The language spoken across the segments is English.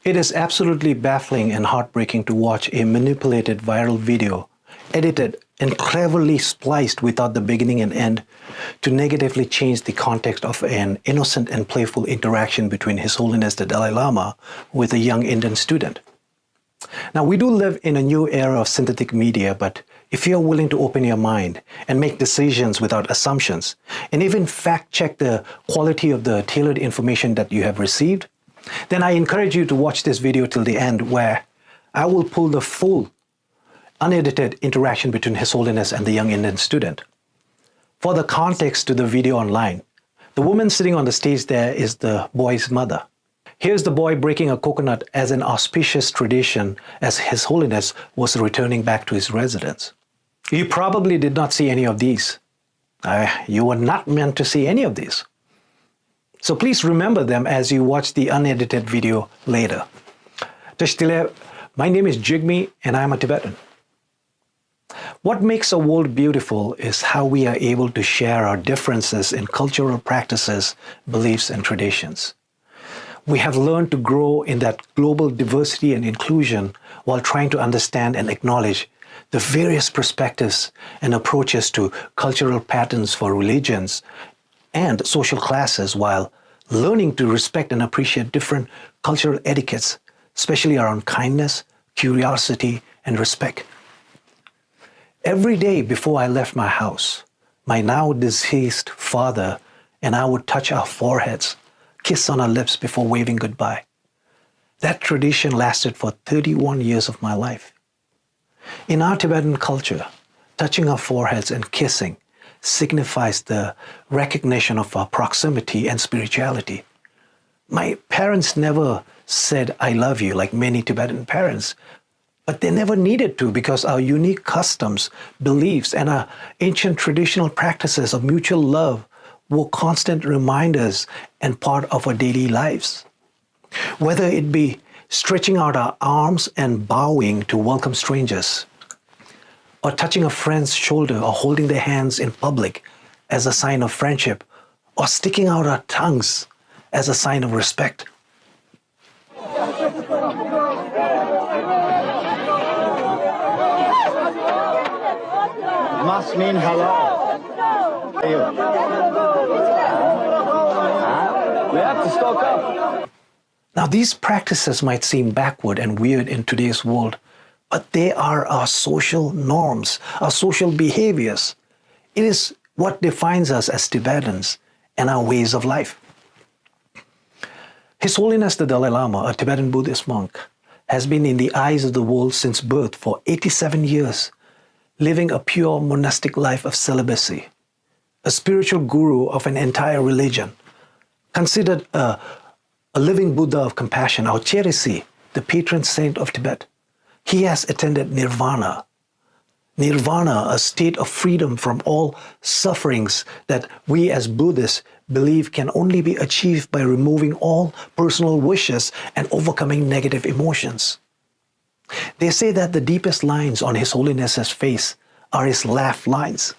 It is absolutely baffling and heartbreaking to watch a manipulated viral video, edited and cleverly spliced without the beginning and end, to negatively change the context of an innocent and playful interaction between His Holiness the Dalai Lama with a young Indian student. Now, we do live in a new era of synthetic media, but if you're willing to open your mind and make decisions without assumptions, and even fact-check the quality of the tailored information that you have received, then I encourage you to watch this video till the end, where I will pull the full, unedited interaction between His Holiness and the young Indian student. For the context to the video online, the woman sitting on the stage there is the boy's mother. Here's the boy breaking a coconut as an auspicious tradition as His Holiness was returning back to his residence. You probably did not see any of these. You were not meant to see any of these. So please remember them as you watch the unedited video later. Tashtile, my name is Jigme and I'm a Tibetan. What makes a world beautiful is how we are able to share our differences in cultural practices, beliefs, and traditions. We have learned to grow in that global diversity and inclusion while trying to understand and acknowledge the various perspectives and approaches to cultural patterns for religions and social classes, while learning to respect and appreciate different cultural etiquettes, especially around kindness, curiosity, and respect. Every day before I left my house, my now deceased father and I would touch our foreheads, kiss on our lips before waving goodbye. That tradition lasted for 31 years of my life. In our Tibetan culture, touching our foreheads and kissing signifies the recognition of our proximity and spirituality. My parents never said, "I love you," like many Tibetan parents, but they never needed to, because our unique customs, beliefs, and our ancient traditional practices of mutual love were constant reminders and part of our daily lives. Whether it be stretching out our arms and bowing to welcome strangers, or touching a friend's shoulder or holding their hands in public as a sign of friendship, or sticking out our tongues as a sign of respect. Must mean hello. We have to stock up. Now, these practices might seem backward and weird in today's world, but they are our social norms, our social behaviors. It is what defines us as Tibetans and our ways of life. His Holiness the Dalai Lama, a Tibetan Buddhist monk, has been in the eyes of the world since birth for 87 years, living a pure monastic life of celibacy, a spiritual guru of an entire religion, considered a living Buddha of compassion, our Cherisi, the patron saint of Tibet. He has attained nirvana. Nirvana, a state of freedom from all sufferings that we as Buddhists believe can only be achieved by removing all personal wishes and overcoming negative emotions. They say that the deepest lines on His Holiness's face are his laugh lines.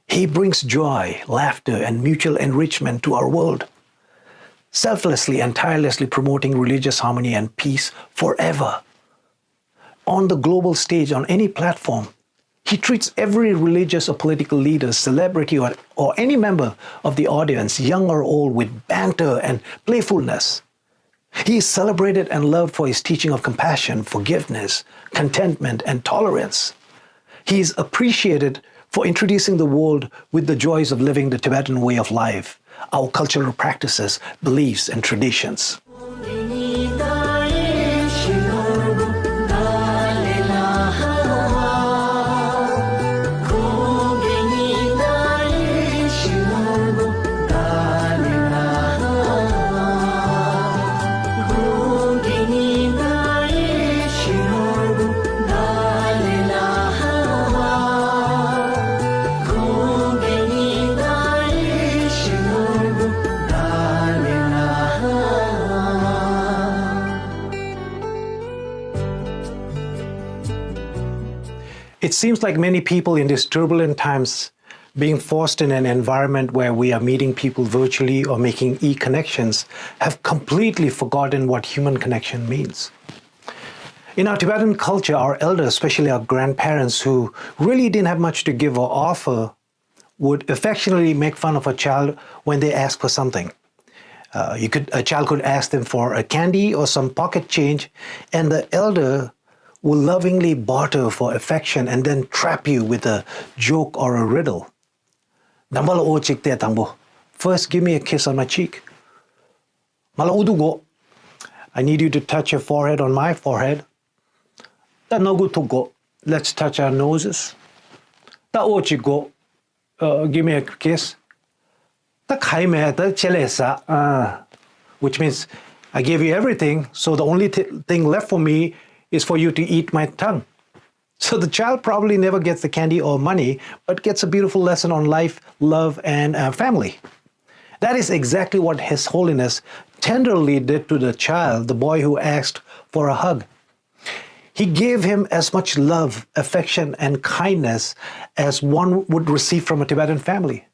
He brings joy, laughter, and mutual enrichment to our world, selflessly and tirelessly promoting religious harmony and peace forever. On the global stage, on any platform, he treats every religious or political leader, celebrity, or any member of the audience, young or old, with banter and playfulness. He is celebrated and loved for his teaching of compassion, forgiveness, contentment, and tolerance. He is appreciated for introducing the world with the joys of living the Tibetan way of life, our cultural practices, beliefs, and traditions. It seems like many people in these turbulent times being forced in an environment where we are meeting people virtually or making e-connections, have completely forgotten what human connection means. In our Tibetan culture, our elders, especially our grandparents who really didn't have much to give or offer, would affectionately make fun of a child when they ask for something. A child could ask them for a candy or some pocket change, and the elder will lovingly barter for affection and then trap you with a joke or a riddle. First, give me a kiss on my cheek. I need you to touch your forehead on my forehead. Let's touch our noses. Give me a kiss. Which means I gave you everything, so the only thing left for me is for you to eat my tongue. So the child probably never gets the candy or money, but gets a beautiful lesson on life, love, and family. That is exactly what His Holiness tenderly did to the child, the boy who asked for a hug. He gave him as much love, affection, and kindness as one would receive from a Tibetan family.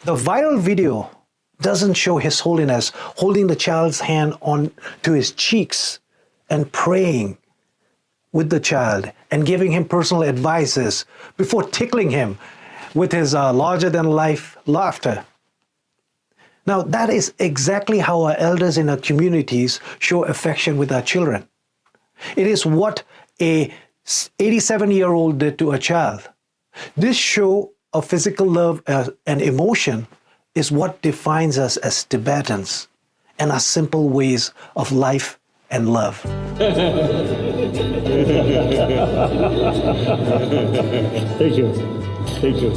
The viral video doesn't show His Holiness holding the child's hand on to his cheeks and praying with the child and giving him personal advices before tickling him with his larger-than-life laughter. Now, that is exactly how our elders in our communities show affection with our children. It is what a 87-year-old did to a child. This show of physical love and emotion is what defines us as Tibetans and our simple ways of life and love. Thank you. Thank you.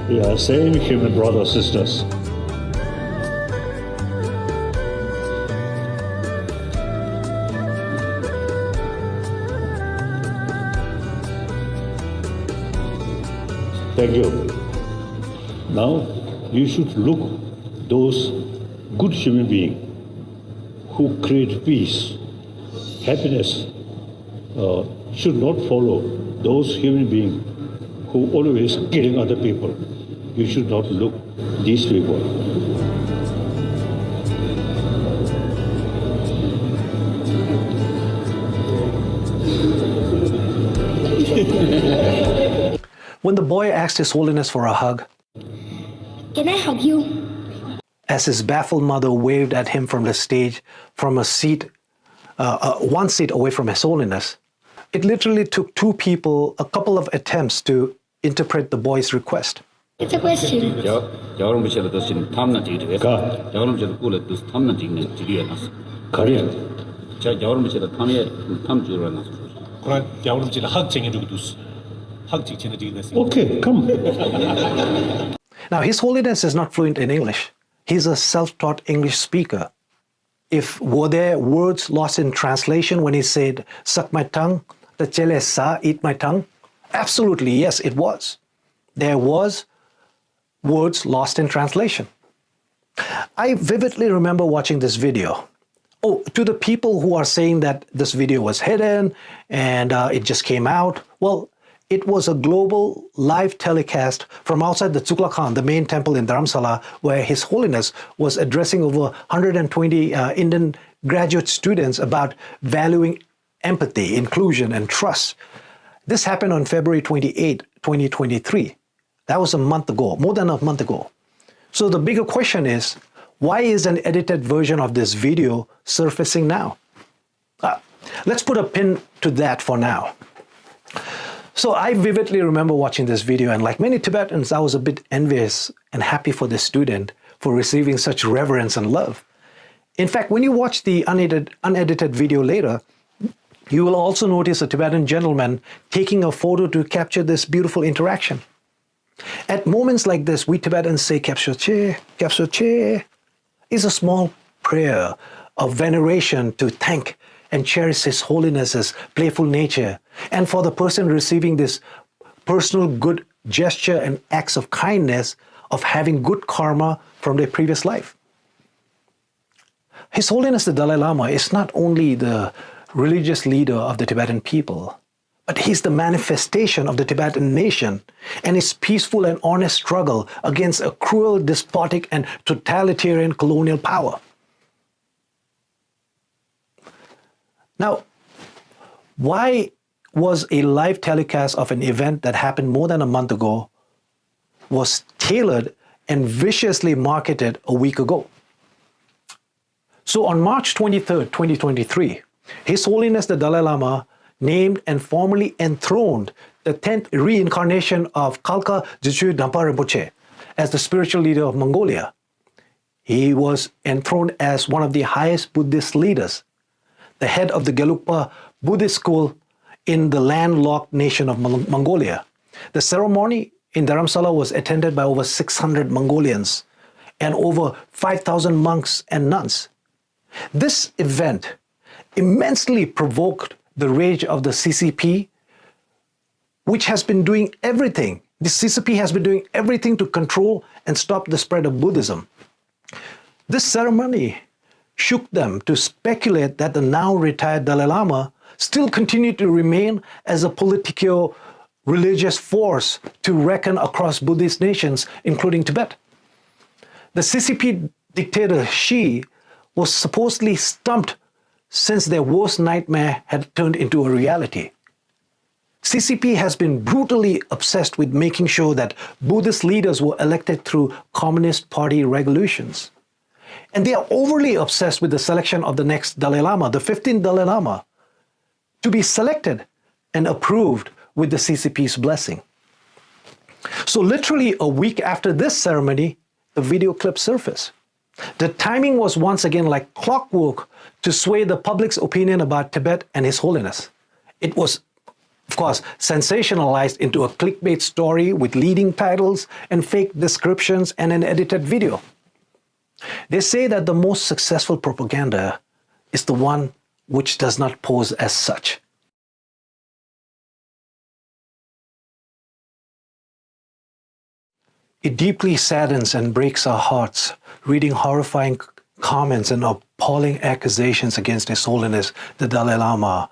We are same human brothers, sisters. Thank you. Now you should look those good human beings who create peace, happiness. Should not follow those human beings who always killing other people. You should not look these people. When the boy asked His Holiness for a hug, "Can I hug you?" as his baffled mother waved at him from the stage, from a seat, one seat away from His Holiness, it literally took two people a couple of attempts to interpret the boy's request. It's a question. Korean. Okay, come. Now, His Holiness is not fluent in English. He's a self-taught English speaker. Were there words lost in translation when he said, "Suck my tongue," the chele sa, eat my tongue? Absolutely, yes, it was. There was words lost in translation. I vividly remember watching this video. Oh, to the people who are saying that this video was hidden and it just came out, well, it was a global live telecast from outside the Tsuklakhan, the main temple in Dharamsala, where His Holiness was addressing over 120 Indian graduate students about valuing empathy, inclusion, and trust. This happened on February 28, 2023. That was a month ago, more than a month ago. So the bigger question is, why is an edited version of this video surfacing now? Let's put a pin to that for now. So I vividly remember watching this video, and like many Tibetans, I was a bit envious and happy for this student for receiving such reverence and love. In fact, when you watch the unedited video later, you will also notice a Tibetan gentleman taking a photo to capture this beautiful interaction. At moments like this, we Tibetans say "Kapso che" is a small prayer of veneration to thank and cherish His Holiness's playful nature, and for the person receiving this personal good gesture and acts of kindness of having good karma from their previous life. His Holiness the Dalai Lama is not only the religious leader of the Tibetan people, but he's the manifestation of the Tibetan nation and its peaceful and honest struggle against a cruel, despotic, and totalitarian colonial power. Now, why was a live telecast of an event that happened more than a month ago was tailored and viciously marketed a week ago? So on March 23rd, 2023, His Holiness the Dalai Lama named and formally enthroned the 10th reincarnation of Kalka Jichu Dampa Rinpoche as the spiritual leader of Mongolia. He was enthroned as one of the highest Buddhist leaders, the head of the Gelugpa Buddhist school in the landlocked nation of Mongolia. The ceremony in Dharamsala was attended by over 600 Mongolians and over 5,000 monks and nuns. This event immensely provoked the rage of the CCP, which has been doing everything. The CCP has been doing everything to control and stop the spread of Buddhism. This ceremony shook them to speculate that the now retired Dalai Lama still continued to remain as a politico-religious force to reckon across Buddhist nations, including Tibet. The CCP dictator Xi was supposedly stumped since their worst nightmare had turned into a reality. CCP has been brutally obsessed with making sure that Buddhist leaders were elected through Communist Party resolutions. And they are overly obsessed with the selection of the next Dalai Lama, the 15th Dalai Lama, to be selected and approved with the CCP's blessing. So literally a week after this ceremony, the video clip surfaced. The timing was once again like clockwork to sway the public's opinion about Tibet and His Holiness. It was, of course, sensationalized into a clickbait story with leading titles and fake descriptions and an edited video. They say that the most successful propaganda is the one which does not pose as such. It deeply saddens and breaks our hearts reading horrifying comments and appalling accusations against His Holiness the Dalai Lama,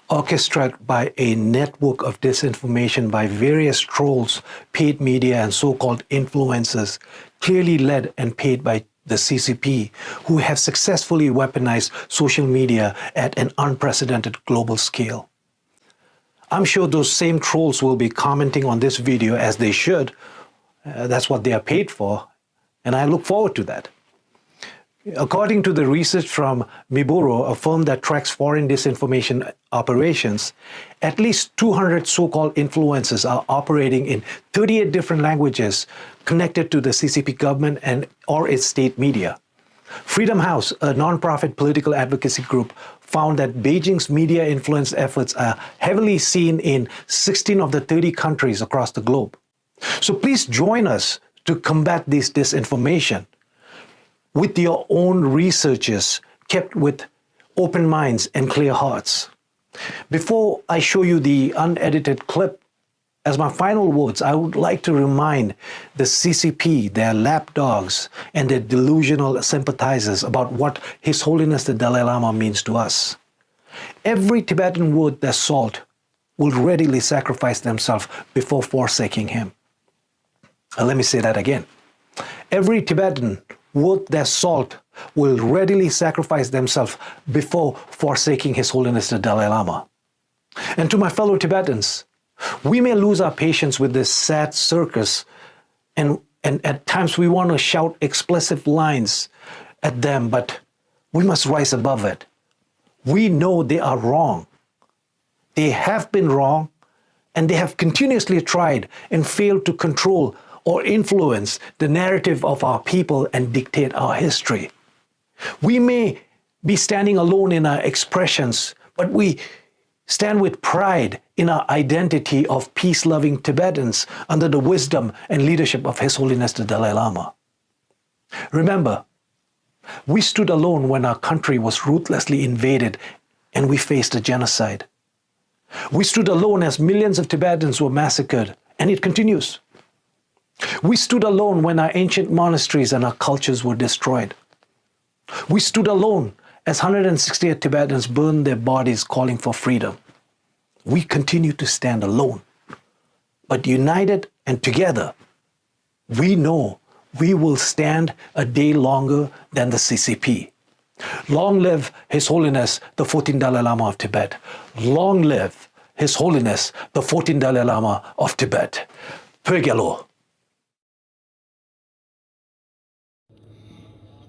orchestrated by a network of disinformation by various trolls, paid media, and so-called influencers, clearly led and paid by the CCP, who have successfully weaponized social media at an unprecedented global scale. I'm sure those same trolls will be commenting on this video, as they should. That's what they are paid for, and I look forward to that. According to the research from Miburo, a firm that tracks foreign disinformation operations, at least 200 so-called influencers are operating in 38 different languages connected to the CCP government and or its state media. Freedom House, a non-profit political advocacy group, found that Beijing's media influence efforts are heavily seen in 16 of the 30 countries across the globe. So please join us to combat this disinformation with your own researchers, kept with open minds and clear hearts. Before I show you the unedited clip, as my final words, I would like to remind the CCP, their lapdogs, and their delusional sympathizers about what His Holiness the Dalai Lama means to us. Every Tibetan worth their salt will readily sacrifice themselves before forsaking him. Let me say that again. Every Tibetan worth their salt will readily sacrifice themselves before forsaking His Holiness the Dalai Lama. And to my fellow Tibetans, we may lose our patience with this sad circus, and at times we want to shout explicit lines at them, but we must rise above it. We know they are wrong. They have been wrong, and they have continuously tried and failed to control or influence the narrative of our people and dictate our history. We may be standing alone in our expressions, but we stand with pride in our identity of peace-loving Tibetans under the wisdom and leadership of His Holiness the Dalai Lama. Remember, we stood alone when our country was ruthlessly invaded and we faced a genocide. We stood alone as millions of Tibetans were massacred, and it continues. We stood alone when our ancient monasteries and our cultures were destroyed. We stood alone As 168 Tibetans burn their bodies calling for freedom, we continue to stand alone. But united and together, we know we will stand a day longer than the CCP. Long live His Holiness the 14th Dalai Lama of Tibet. Long live His Holiness the 14th Dalai Lama of Tibet. Pögelo.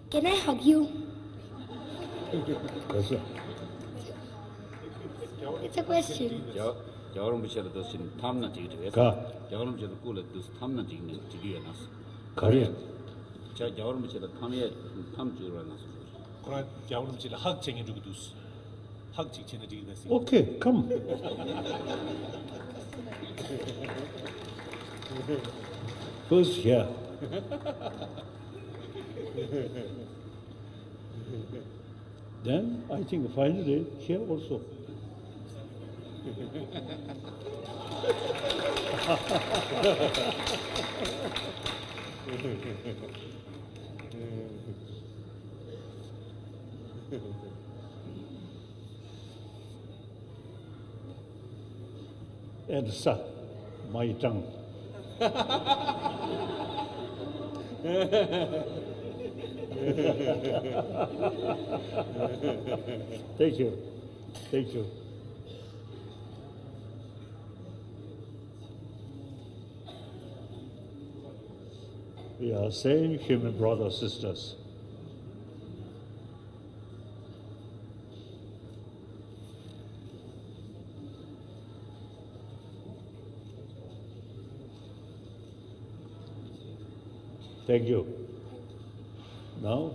Can I hug you? Yes, sir. It's a question. 여러분 비셔도 도신 탐나 지기죠. 가. 여러분 비셔도 꿀에 도 탐나 지기는 지기야나스. 가리. 자 여러분 비셔도 탐에 탐 주라나스. 그러나 여러분 지금 학쟁이 주고 두스. 학쟁 지는 지기 됐어. Okay, come. First here. Then I think finally here also. And suck my tongue. Thank you. Thank you. We are same human brothers, sisters. Thank you. Now,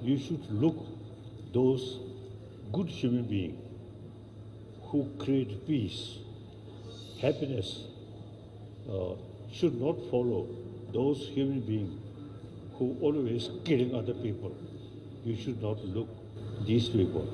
you should look those good human beings who create peace, happiness, should not follow those human beings who always killing other people. You should not look these people.